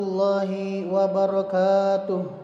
Warahmatullahi wabarakatuh.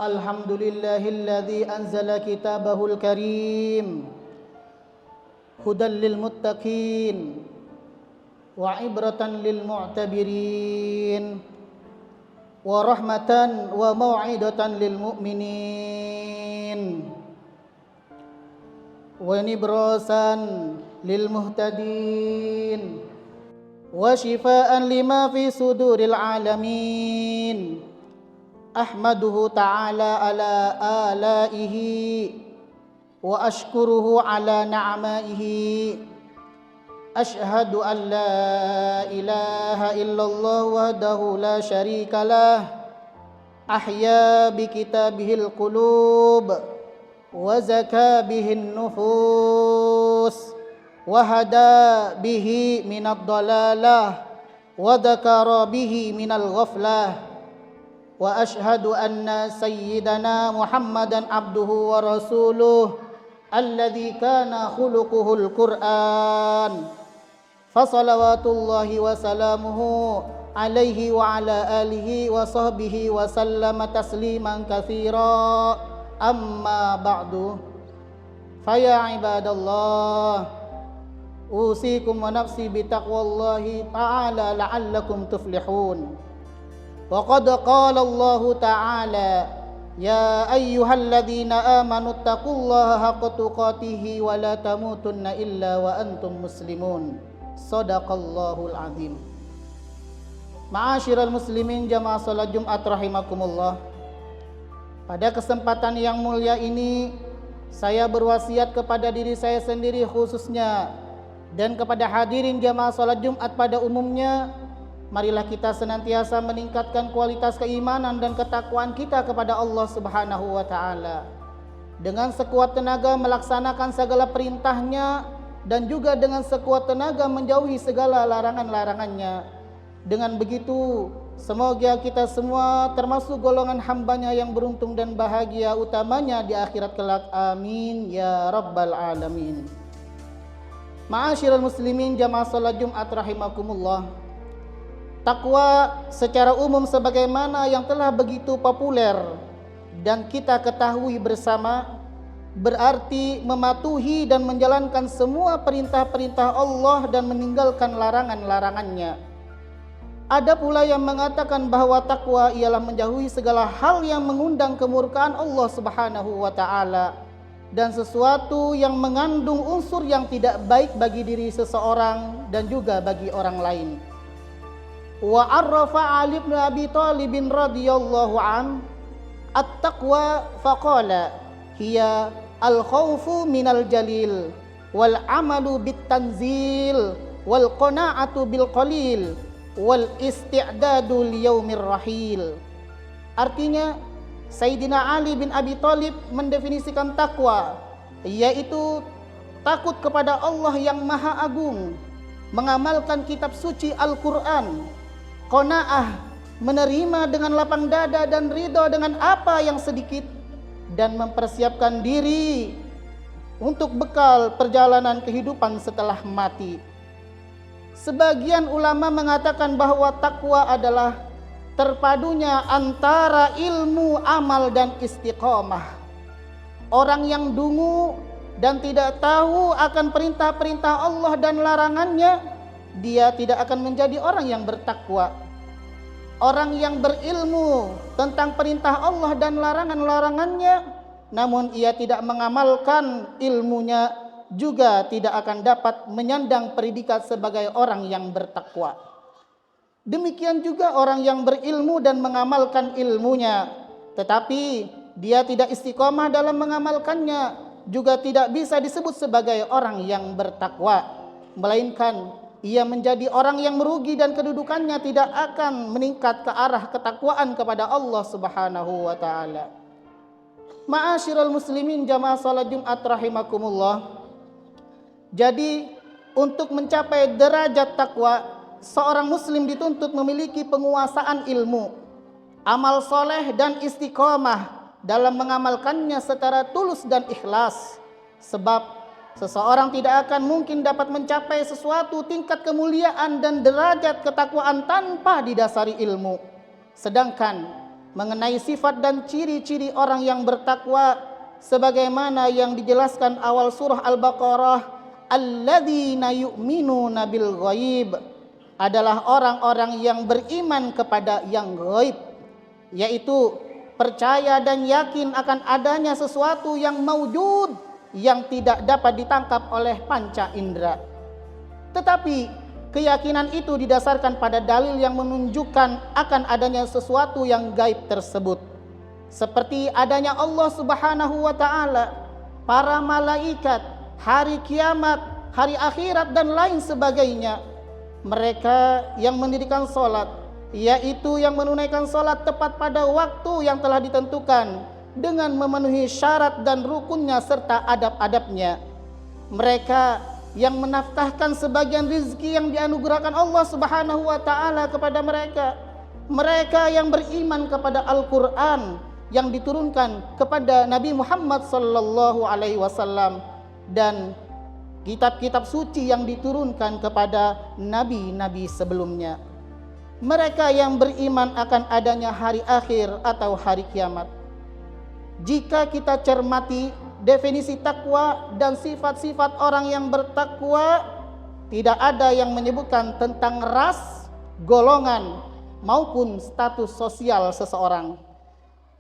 Alhamdulillahilladzi anzala kitabahul karim hudan lil muttaqin wa ibratan lil mu'tabirin wa rahmatan wa mau'idatan lil mu'minin wa nibrasan lil muhtadin wa shifaan lima fi suduril alamin. Ahmaduhu ta'ala ala alaihi wa ashkuruhu ala na'maihi. Ashhadu an la ilaha illallah wahdahu la syarika lah. أحيا بكتابه القلوب وزكى به النفوس وهدى به من الضلالة وذكر به من الغفلة وأشهد أن سيدنا محمدا عبده ورسوله الذي كان خلقه القرآن فصلوات الله وسلامه عليه وعلى آله وصحبه وسلم تسليما كثيرا أما بعد فيا عباد الله أوصيكم ونفسي بتقوى الله تعالى لعلكم تفلحون وقد قال الله تعالى يا أيها الذين آمنوا اتقوا الله حق تقاته ولا تموتن إلا وأنتم مسلمون صدق الله العظيم. Ma'asyiral muslimin jamaah salat Jumat rahimakumullah. Pada kesempatan yang mulia ini saya berwasiat kepada diri saya sendiri khususnya dan kepada hadirin jamaah salat Jumat pada umumnya, marilah kita senantiasa meningkatkan kualitas keimanan dan ketakwaan kita kepada Allah Subhanahu wa taala. Dengan sekuat tenaga melaksanakan segala perintahnya dan juga dengan sekuat tenaga menjauhi segala larangan-larangannya. Dengan begitu, semoga kita semua termasuk golongan hambanya yang beruntung dan bahagia, utamanya di akhirat kelak. Amin ya rabbal alamin. Ma'asyiral muslimin jamaah salat Jumat rahimakumullah. Takwa secara umum sebagaimana yang telah begitu populer dan kita ketahui bersama, berarti mematuhi dan menjalankan semua perintah-perintah Allah dan meninggalkan larangan-larangannya. Ada pula yang mengatakan bahwa takwa ialah menjauhi segala hal yang mengundang kemurkaan Allah Subhanahu wa taala dan sesuatu yang mengandung unsur yang tidak baik bagi diri seseorang dan juga bagi orang lain. Wa arrafa Ali bin Abi Thalib radhiyallahu an at-taqwa faqala hiya al-khawfu minal jalil wal amalu bit tanzil wal qana'atu bil qalil wal isti'dadu liyaumir rahil. Artinya Sayyidina Ali bin Abi Thalib mendefinisikan takwa yaitu takut kepada Allah yang Maha Agung, mengamalkan kitab suci Al-Quran, qanaah menerima dengan lapang dada dan ridha dengan apa yang sedikit, dan mempersiapkan diri untuk bekal perjalanan kehidupan setelah mati. Sebagian ulama mengatakan bahwa takwa adalah terpadunya antara ilmu, amal, dan istiqomah. Orang yang dungu dan tidak tahu akan perintah-perintah Allah dan larangannya, dia tidak akan menjadi orang yang bertakwa. Orang yang berilmu tentang perintah Allah dan larangan-larangannya, namun ia tidak mengamalkan ilmunya, juga tidak akan dapat menyandang predikat sebagai orang yang bertakwa. Demikian juga orang yang berilmu dan mengamalkan ilmunya, tetapi dia tidak istiqomah dalam mengamalkannya, juga tidak bisa disebut sebagai orang yang bertakwa, melainkan ia menjadi orang yang merugi dan kedudukannya tidak akan meningkat ke arah ketakwaan kepada Allah Subhanahu wa taala. Ma'asyiral muslimin jamaah salat Jumat rahimakumullah. Jadi untuk mencapai derajat takwa, seorang muslim dituntut memiliki penguasaan ilmu, amal soleh dan istiqomah dalam mengamalkannya secara tulus dan ikhlas. Sebab seseorang tidak akan mungkin dapat mencapai sesuatu tingkat kemuliaan dan derajat ketakwaan tanpa didasari ilmu. Sedangkan mengenai sifat dan ciri-ciri orang yang bertakwa, sebagaimana yang dijelaskan awal surah Al-Baqarah, alladzina yu'minuna bil ghaib, adalah orang-orang yang beriman kepada yang ghaib, yaitu percaya dan yakin akan adanya sesuatu yang maujud, yang tidak dapat ditangkap oleh panca indera. Tetapi keyakinan itu didasarkan pada dalil yang menunjukkan akan adanya sesuatu yang gaib tersebut, seperti adanya Allah Subhanahu wa taala, para malaikat, hari kiamat, hari akhirat, dan lain sebagainya. Mereka yang mendirikan sholat, yaitu yang menunaikan salat tepat pada waktu yang telah ditentukan dengan memenuhi syarat dan rukunnya serta adab-adabnya. Mereka yang menafkahkan sebagian rizki yang dianugerahkan Allah Subhanahu wa taala kepada mereka. Mereka yang beriman kepada Al-Qur'an yang diturunkan kepada Nabi Muhammad sallallahu alaihi wasallam dan kitab-kitab suci yang diturunkan kepada nabi-nabi sebelumnya. Mereka yang beriman akan adanya hari akhir atau hari kiamat. Jika kita cermati definisi takwa dan sifat-sifat orang yang bertakwa, tidak ada yang menyebutkan tentang ras, golongan maupun status sosial seseorang.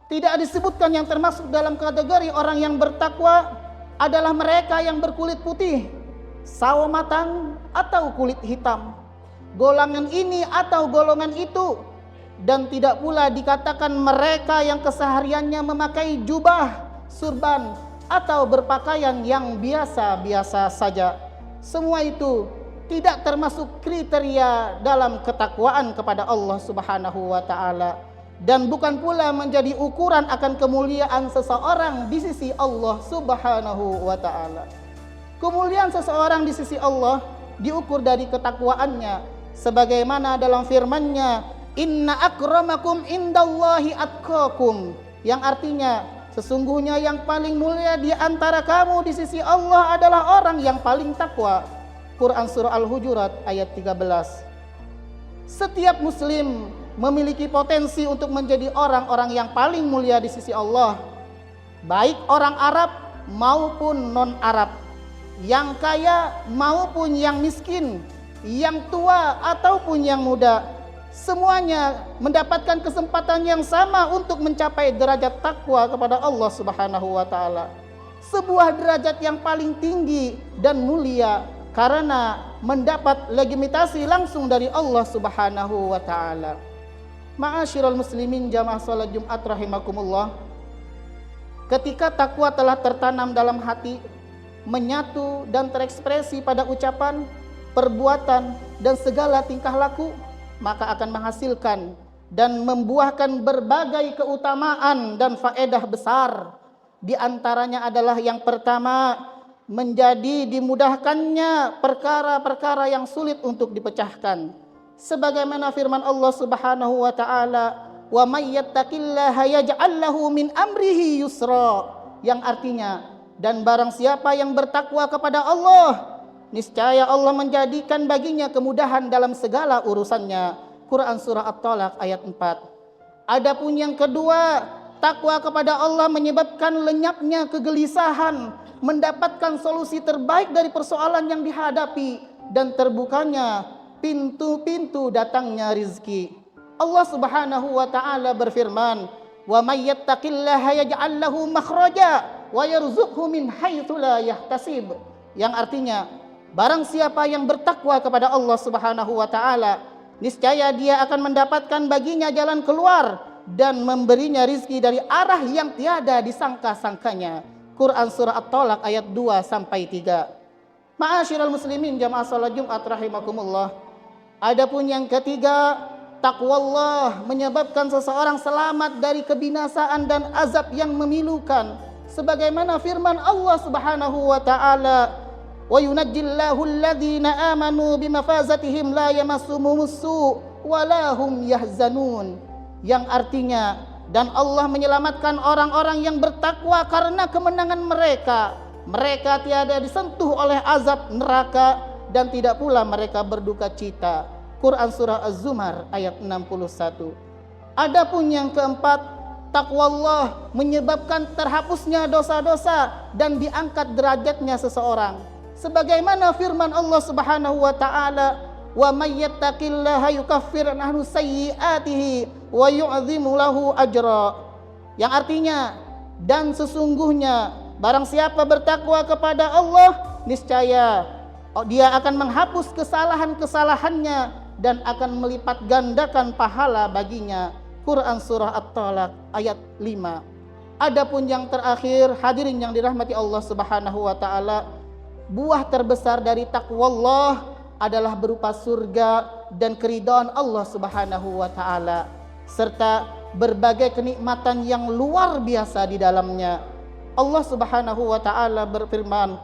Tidak disebutkan yang termasuk dalam kategori orang yang bertakwa adalah mereka yang berkulit putih, sawo matang atau kulit hitam, golongan ini atau golongan itu. Dan tidak pula dikatakan mereka yang kesehariannya memakai jubah, surban atau berpakaian yang biasa-biasa saja. Semua itu tidak termasuk kriteria dalam ketakwaan kepada Allah Subhanahu wa taala dan bukan pula menjadi ukuran akan kemuliaan seseorang di sisi Allah Subhanahu wa taala. Kemuliaan seseorang di sisi Allah diukur dari ketakwaannya sebagaimana dalam firman-Nya, Inna akramakum indallahi atqakum, yang artinya sesungguhnya yang paling mulia di antara kamu di sisi Allah adalah orang yang paling takwa. Quran surah Al-Hujurat ayat 13. Setiap muslim memiliki potensi untuk menjadi orang-orang yang paling mulia di sisi Allah, baik orang Arab maupun non-Arab, yang kaya maupun yang miskin, yang tua ataupun yang muda. Semuanya mendapatkan kesempatan yang sama untuk mencapai derajat takwa kepada Allah Subhanahu wa taala. Sebuah derajat yang paling tinggi dan mulia karena mendapat legitimasi langsung dari Allah Subhanahu wa taala. Ma'asyiral muslimin jamaah salat Jumat rahimakumullah. Ketika takwa telah tertanam dalam hati, menyatu dan terekspresi pada ucapan, perbuatan dan segala tingkah laku, maka akan menghasilkan dan membuahkan berbagai keutamaan dan faedah besar. Di antaranya adalah yang pertama, menjadi dimudahkannya perkara-perkara yang sulit untuk dipecahkan. Sebagaimana firman Allah Subhanahu wa taala, "Wa may yattaqillaha yaj'al lahu min amrihi yusra." Yang artinya, dan barang siapa yang bertakwa kepada Allah, niscaya Allah menjadikan baginya kemudahan dalam segala urusannya. Quran surah At-Talaq ayat 4. Adapun yang kedua, takwa kepada Allah menyebabkan lenyapnya kegelisahan, mendapatkan solusi terbaik dari persoalan yang dihadapi dan terbukanya pintu-pintu datangnya rizki. Allah Subhanahu wa taala berfirman, "Wa may yattaqillaha yaj'al lahu makhraja wa yarzuqhu min haitsu la yahtasib." Yang artinya, barang siapa yang bertakwa kepada Allah Subhanahu wa taala, niscaya dia akan mendapatkan baginya jalan keluar dan memberinya rizki dari arah yang tiada disangka-sangkanya. Quran surah At-Talaq ayat 2 sampai 3. Ma'asyiral muslimin jamaah salat Jumat rahimakumullah. Adapun yang ketiga, takwallah menyebabkan seseorang selamat dari kebinasaan dan azab yang memilukan. Sebagaimana firman Allah Subhanahu wa taala, wa yunajjillahu alladhina amanu bimafazatihim la yamassuhumumus su' wa la hum yahzanun. Yang artinya, dan Allah menyelamatkan orang-orang yang bertakwa karena kemenangan mereka. Mereka tiada disentuh oleh azab neraka dan tidak pula mereka berduka cita. Quran surah Az-Zumar ayat 61. Adapun yang keempat, takwallah menyebabkan terhapusnya dosa-dosa dan diangkat derajatnya seseorang. Sebagaimana firman Allah Subhanahu wa taala, "Wa may yattaqillaha yukaffir anhu sayyi'atihi wa yu'dhimu lahu ajra." Yang artinya, dan sesungguhnya barang siapa bertakwa kepada Allah, niscaya dia akan menghapus kesalahan-kesalahannya dan akan melipat gandakan pahala baginya. Quran surah At-Talaq ayat 5. Adapun yang terakhir, hadirin yang dirahmati Allah Subhanahu wa taala, buah terbesar dari takwallah adalah berupa surga dan keridhaan Allah Subhanahu wa taala serta berbagai kenikmatan yang luar biasa di dalamnya. Allah Subhanahu wa taala berfirman,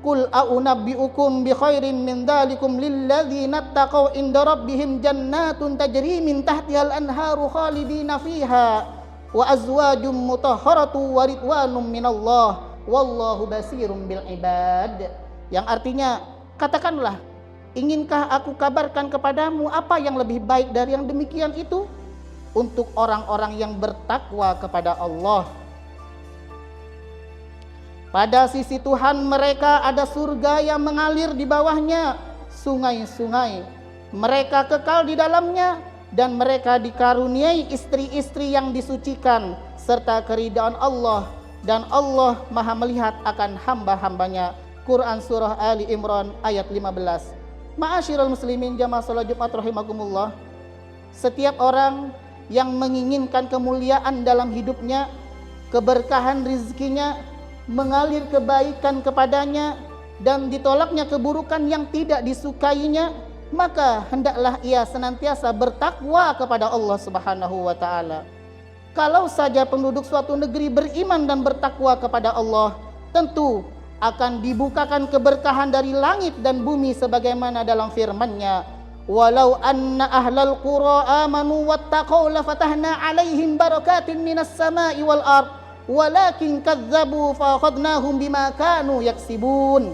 "Qul a'unabbi'ukum bi khairin min dzalikum lilladzina taqaw inda rabbihim jannatun tajri min tahtihal anharu khalidina fiha wa azwajum mutahharatu wa ridwanum minallah wallahu basirum bil ibad." Yang artinya, katakanlah, inginkah aku kabarkan kepadamu apa yang lebih baik dari yang demikian itu? Untuk orang-orang yang bertakwa kepada Allah. Pada sisi Tuhan mereka ada surga yang mengalir di bawahnya sungai-sungai. Mereka kekal di dalamnya dan mereka dikaruniai istri-istri yang disucikan serta keridhaan Allah, dan Allah Maha melihat akan hamba-hambanya. Quran surah Ali Imran ayat 15. Ma'asyiral muslimin jamaah salat Jumat rahimakumullah. Setiap orang yang menginginkan kemuliaan dalam hidupnya, keberkahan rizkinya, mengalir kebaikan kepadanya dan ditolaknya keburukan yang tidak disukainya, maka hendaklah ia senantiasa bertakwa kepada Allah Subhanahu wa taala. Kalau saja penduduk suatu negeri beriman dan bertakwa kepada Allah, tentu akan dibukakan keberkahan dari langit dan bumi sebagaimana dalam firman-Nya, "Walau anna ahlal qura amanu wattaqau lafatahna 'alaihim barakatin minas sama'i wal ard walakin kadzabu fa akhadnahum bima kanu yaksibun."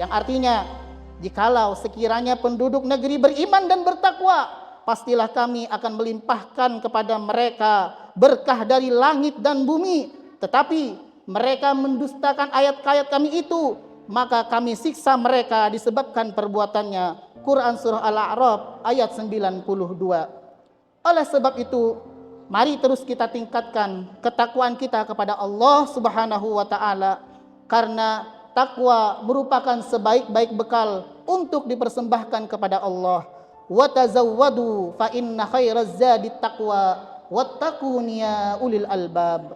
Yang artinya, jikalau sekiranya penduduk negeri beriman dan bertakwa, pastilah kami akan melimpahkan kepada mereka berkah dari langit dan bumi, tetapi mereka mendustakan ayat-ayat kami itu, maka kami siksa mereka disebabkan perbuatannya. Quran surah Al-A'raf ayat 92. Oleh sebab itu, mari terus kita tingkatkan ketakwaan kita kepada Allah Subhanahu wa taala, karena takwa merupakan sebaik-baik bekal untuk dipersembahkan kepada Allah. Wa tazawwadu fa inna khairaz zadi taqwa wattaqun ya ulil albab.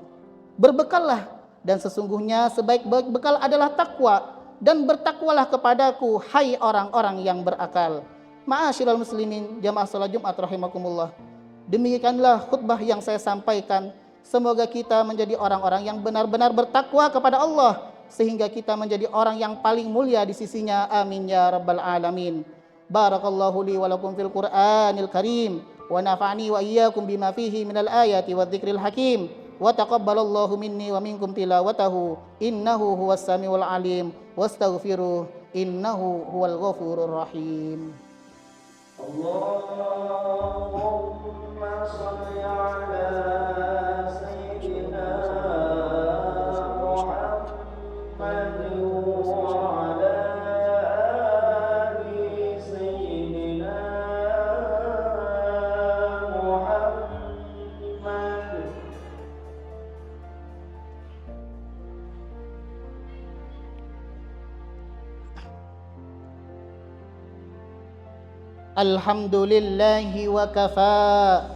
Berbekallah, dan sesungguhnya sebaik-baik bekal adalah takwa, dan bertakwalah kepadaku hai orang-orang yang berakal. Ma'asyiral muslimin jamaah salat Jumat rahimakumullah. Demikianlah khutbah yang saya sampaikan. Semoga kita menjadi orang-orang yang benar-benar bertakwa kepada Allah, sehingga kita menjadi orang yang paling mulia di sisinya. Amin ya rabbal alamin. Barakallahu li wa lakum fil Qur'anil Karim wa nafa'ani wa iyyakum bima fihi minal ayati wadh-dhikril hakim. Wa taqabbalallahu minni wa minkum tilawatahu innahu huwas samiul alim wastaghfiruh innahu huwal ghafurur rahim. Allahumma shalli ala sayyidina Muhammadin wa ala ali sayyidina Muhammad. Alhamdulillahi wa kafa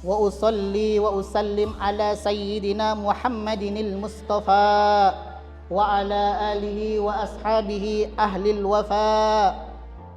wa usalli wa usallim ala sayyidina Muhammadinil Mustafa wa ala alihi wa ashabihi ahlil wafa.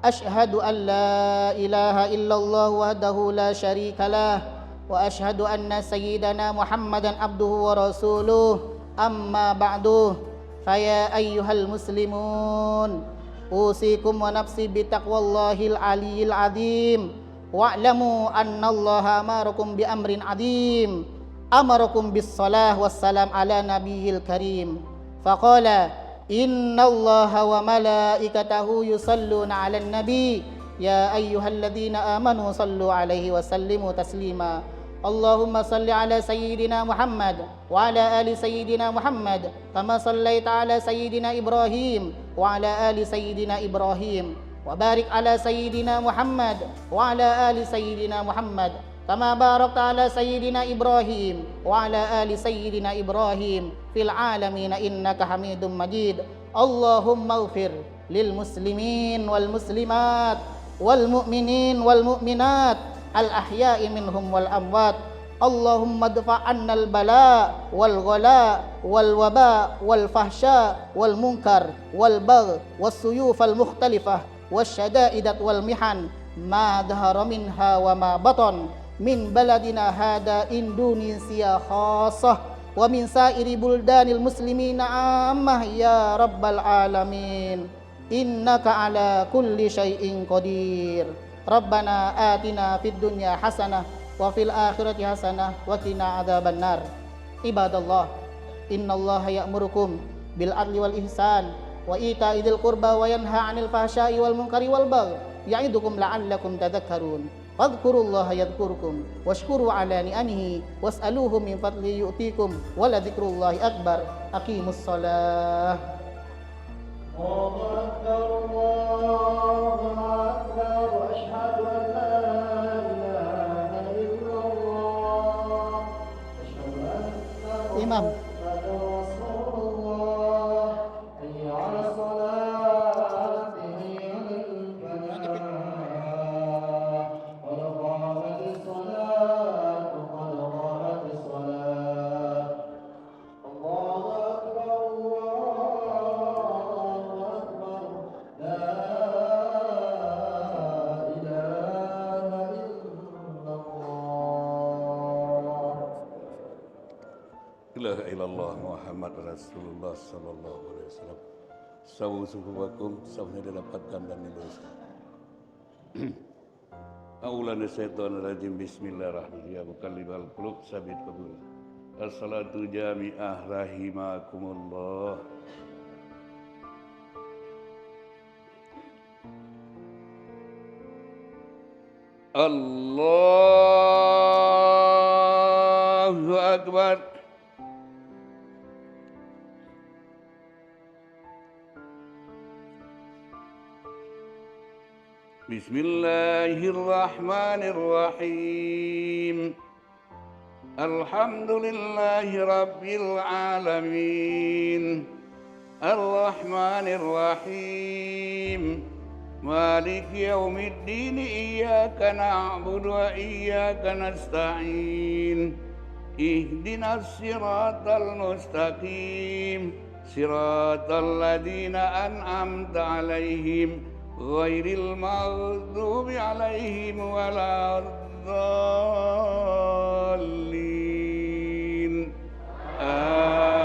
Ashhadu an la ilaha illallah wahdahu la syarika lah wa ashhadu anna sayyidana Muhammadan abduhu wa rasuluh. Amma ba'du, faya ayyuhal muslimun, usikum wa nafsi bitaqwallahil aliyil azim. Wa'lamu annallaha amarakum bi amrin azim, amarakum bis salah wassalam ala nabiyil karim. Faqala innallaha wa malaikatahu yusalluna 'alan nabi ya ayyuhalladzina amanu sallu 'alaihi wa sallimu taslima. Allahumma salli ala sayyidina Muhammad wa ala ali sayyidina Muhammad kama sallaita ala sayyidina Ibrahim wa ala ali sayyidina Ibrahim wa barik ala sayyidina Muhammad wa ala ali sayyidina Muhammad kama barakta ala sayyidina Ibrahim wa ala ali sayyidina Ibrahim fil alamin innaka Hamidum Majid. Allahumma ighfir lil muslimin wal muslimat wal mu'minin wal mu'minat al ahya'i minhum wal amwat. Allahumma dfa' annal bala wal ghala wal waba wal fahsya wal munkar wal bagh was suyuf al mukhtalifah was syada'idat wal mihan ma dhahara minha wa ma batan min baladina hada Indonesia khassah wa min sairi buldanil muslimina ammah ya rabbal alamin innaka ala kulli syai'in qadir. Rabbana atina fid dunya hasanah wa fil akhirati hasanah wa qina adzabannar. Ibadallah, innallaha ya'murukum bil adli wal ihsan wa ita'i dzil qurba wa yanha 'anil fahsya'i wal munkari wal baghi ya'idukum la'allakum tadhakkarun. Fadhkurullaha yadhkurkum washkuru 'ala ni'amihi was'aluhu min fadlihi yu'tikum wa la dzikrullahi akbar. Aqimus shalah. Allahu akbar, Allahu akbar, asyhadu an la ilaha illallah, asyhadu anna Imam ilaha illallah Muhammad Rasulullah sallallahu alaihi wasallam. Sawu suhuwakum, sawunya didapatkan dan diluruskan. A'udzu syaitonir rajim. Bismillahirrahmanirrahim. Muqallibal qulub sabit qabul. As-salatu jami'ah rahimakumullah. Allahu akbar. Bismillahirrahmanirrahim. Alhamdulillahi rabbil alamin. Ar-Rahmanir-Rahim. Maliki yaumiddin. Iyyaka na'budu wa iyyaka nasta'in. Ihdinas siratal mustaqim. Siratal ladzina an'amta 'alaihim ghairil maghdubi 'alaihim waladdallin. Amin.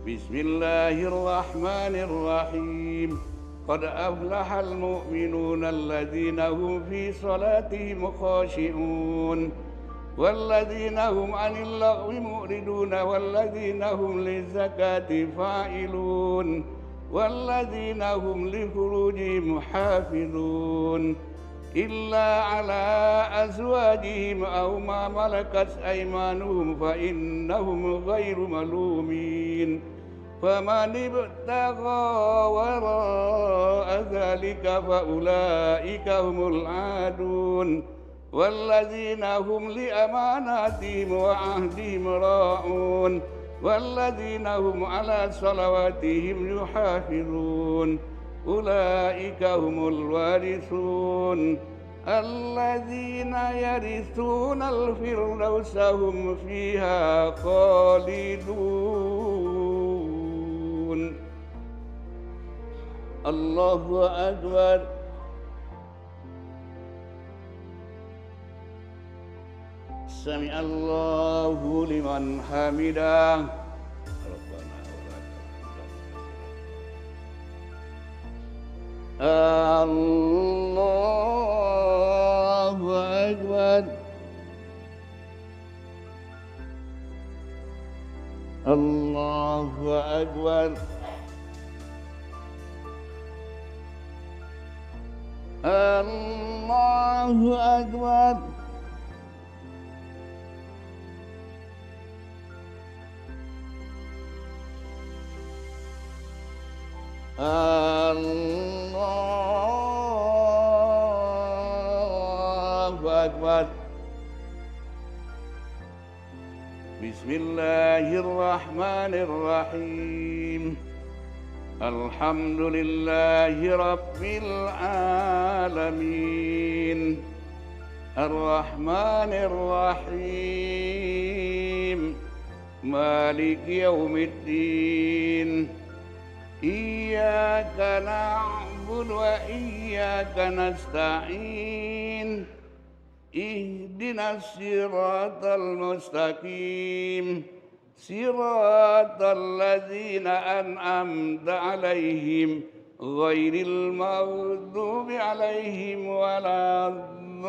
Bismillahirrahmanirrahim. Qad aflahal mu'minuna alladzina hum fi salatihim khashi'un والذين هم عن اللغو معرضون والذين هم للزكاة فاعلون والذين هم لفروجهم حافظون إلا على أزواجهم أو ما ملكت أيمانهم فإنهم غير ملومين فمن ابتغى وراء ذلك فأولئك هم العادون والذين هم لأماناتهم وعهدهم راعون والذين هم على صلواتهم يحافظون أولئك هم الوارثون الذين يرثون الفردوس هم فيها خالدون. الله أكبر. Sami Allahu liman hamidah. Allahu akbar. Allahu akbar. Allahu akbar. Allahu akbar. Bismillahirrahmanirrahim. Alhamdulillahi rabbil alamin. Ar-Rahmanir-Rahim. Maliki yaumiddin. إياك نعبد وإياك نستعين اهدنا الصراط المستقيم صراط الذين أنعمت عليهم غير المغضوب عليهم ولا الضالين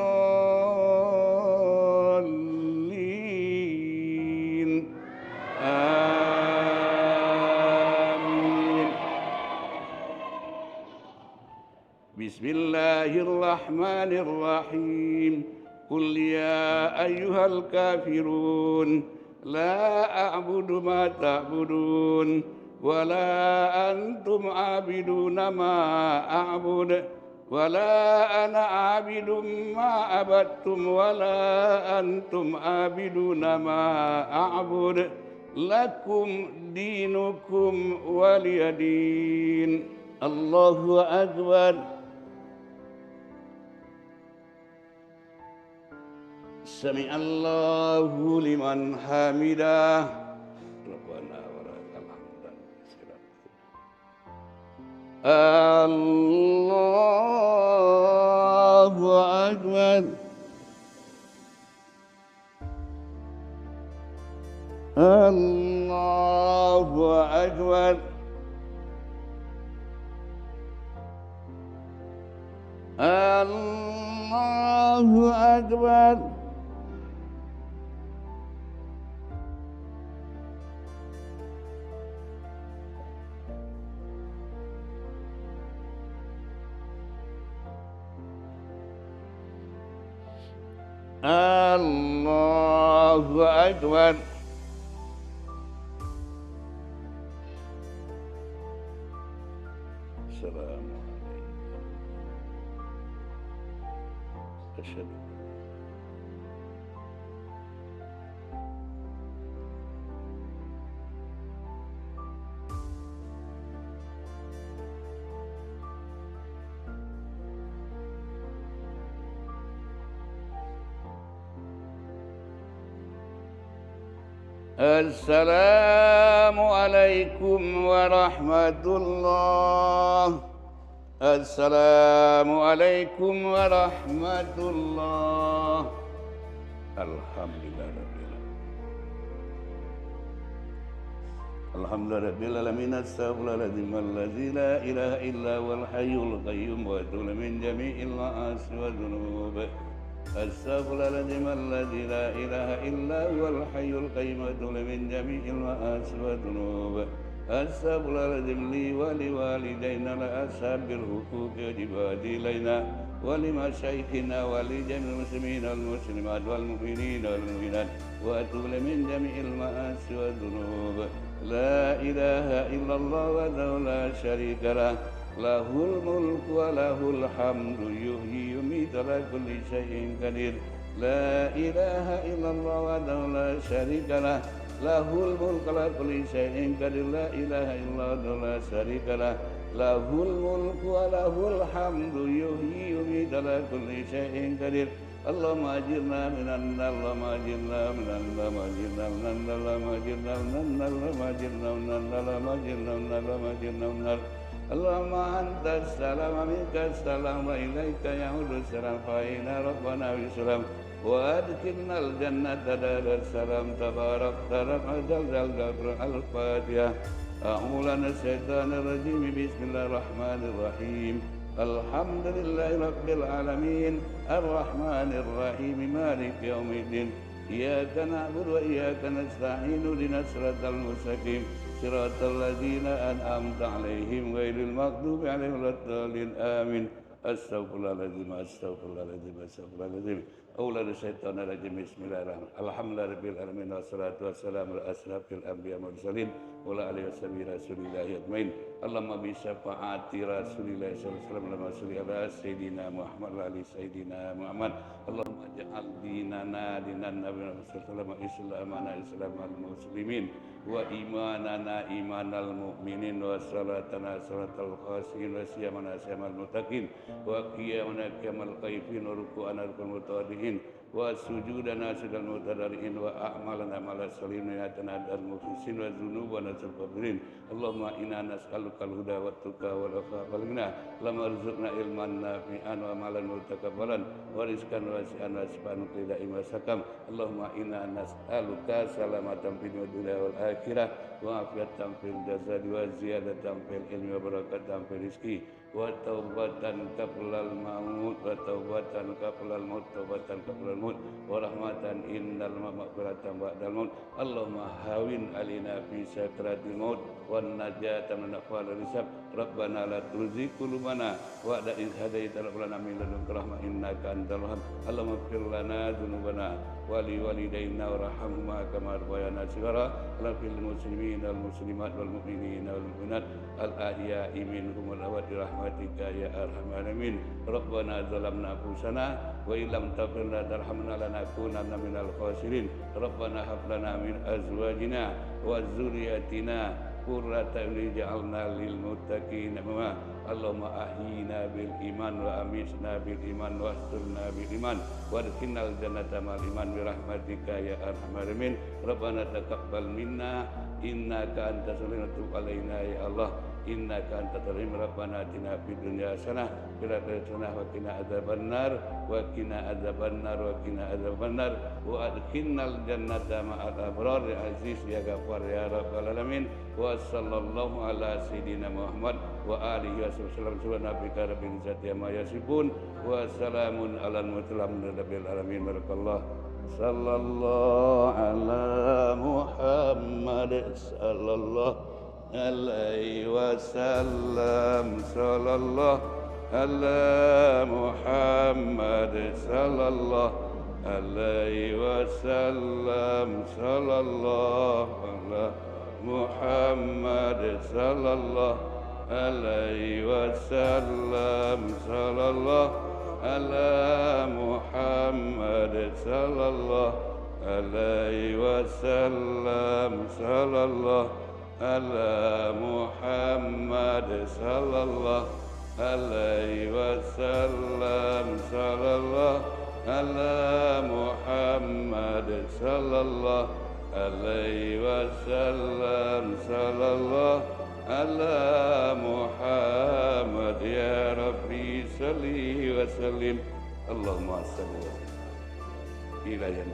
آمين. بسم الله الرحمن الرحيم. قل يا أيها الكافرون لا أعبد ما تعبدون ولا أنتم عابدون ما أعبد ولا أنا عابد ما عبدتم ولا أنتم عابدون ما أعبد لكم دينكم ولي دين. الله أكبر. سمع الله لمن حمده. ربنا ولك الحمد. الله أكبر. الله أكبر. الله أكبر. الله أكبر. السلام عليكم. أشهد السلام عليكم ورحمة الله. السلام عليكم ورحمة الله. الحمد لله رب العالمين. الحمد لله رب العالمين. استغفرالعظيم الذي لا إله إلا هو الحي القيوم وأتوب من جميع المعاصي والذنوب. أستغفرالعظيم الذي لا إله إلا هو الحي القيوم وأتوب من جميع المعاصي والذنوب. أستغفرالعظيم لي ولوالدينا لأصحاب الحقوق والعباد إلينا ولمشايخنا ولجميع المسلمين والمسلمات والمؤمنين والمؤمنات وأتوب من جميع المعاصي والذنوب. لا إله إلا الله وحده لا شريك له له الملك وله الحمد يحيي ويميت على كل شيء قدير. لا إله إلا الله وحده لا شريك له له الملك على كل شيء قدير. لا إله إلا الله لا شريك له له الملك وله الحمد يحيي ويميت على كل شيء قدير. اللهم أجرنا من النار. اللهم أجرنا من النار. اللهم أجرنا من النار. اللهم أجرنا من النار. اللهم أجرنا من النار. اللهم أجرنا من النار. اللهم أجرنا من النار. اللهم أنت السلام ومنك السلام وإليك يعود السلام فإنا ربنا بالسلام وأدخلنا الجنة دار السلام. تبارك ربنا الفاتحة. أعوذ من الشيطان الرجيم. بسم الله الرحمن الرحيم. الحمد لله رب العالمين الرحمن الرحيم مالك يوم الدين. إياك نعبد وإياك نستعين اهدنا الصراط المستقيم صراط الذين أنعمت عليهم غير المغضوب عليهم ولا الضالين آمين. Astagfirullahaladzim, astagfirullahaladzim, astagfirullahaladzim. Auladu syaitanir rajim. Bismillahirrahmanirrahim. Alhamdulillahirabbil alamin wassalatu wassalamu ala asrafil anbiya wal mursalin wa ala alihi washabihi rasulillahi ajmain. Allahumma bi syafaati rasulillahi sallallahu alaihi wasallam wa salli ala sayyidina Muhammad wa ali sayyidina Muhammad. Allahumma ja'al dinana dinan nabiyina sallallahu alaihi wasallam islamana islamal muslimin wa imanana imanal mu'minin wa salatana salatal khashin wa siyamana siyamal muttaqin wa qiyamana qiyamal qaifin wa ruku'ana rukul mutawadihin wa sujudana sedal mutadariin wa a'malana mala salim niatana dan mufisin wa dzunubana sabirin. Allahumma inna nas'aluka al-huda wa tuqa wal afafa wal ghina. Allahumma arzuqna ilman nafi'an wa amalan mutakabbalan wa rizqan wasi'an wa shifaan qila imasakam. Allahumma inna nas'aluka salamatan fid dunya wal akhirah wa afiatan fil jasad wa ziyadatan fil ilmi wa barakatan fil rizqi wa taubatan qablal maut wa taubatan qablal maut taubatan qablal maut wa rahmatan innal maghfiratan ba'dal maut. Allahumma hawin alina fi sakratil maut wan najatan min afwal risab. Rabbana la tuzigh qulubana ba'da idh hadaitana wa hab lana min ladunka rahmah innaka antal wahhab. Allahumma ighfir lana dzunubana wa li walidayna warhamhuma kama rabbayana shighara. Lil muslimin wal muslimat wal mu'minin wal mu'minat al ahya'i minhum wal amwat rahmatika ya arhamar rahimin. Rabbana zalamna anfusana wa illam taghfir lana tarhamna lanakunanna minal khasirin. Rabbana hab lana min azwajina wa dzurriyyatina qurrata a'yun waj'alna lil muttaqina imama. Allahumma ahyina bil iman wa amitna bil iman wa asturna bil iman wa adkhilnal jannata ma'al iman bi rahmatika ya arhamar rahimin. Rabbana taqabbal minna innaka antas samiul alim wa tub alaina ya Allah innaka antat rahim. Rabbana atina fid dunya hasanah wa fil akhirati hasanah wa qina adzabannar wa qina adzabannar wa qina adzabannar wa adkhilnal jannata ma'al abrar ya aziz ya ghafar ya rabbal alamin. Wa sallallahu ala sayidina Muhammad wa alihi wasallam. Subhanaka rabbil izzati amma yasifun wa salamun alal mursalin rabbil alamin. Barakallah. Sallallahu ala Muhammad sallallahu alaihi wasallam. Sallallahu ala Muhammad sallallahu alaihi wasallam. Sallallahu ala Muhammad sallallahu alaihi wasallam. Sallallahu ala Muhammad sallallahu alaihi wasallam. Sallallahu ala Muhammad sallallahu alaihi wasallam. Sallallahu ala Muhammad sallallahu alaihi wasallam. Sallallahu ala Muhammad ya Rabbi salli wa sallim. Allahumma salli ila yang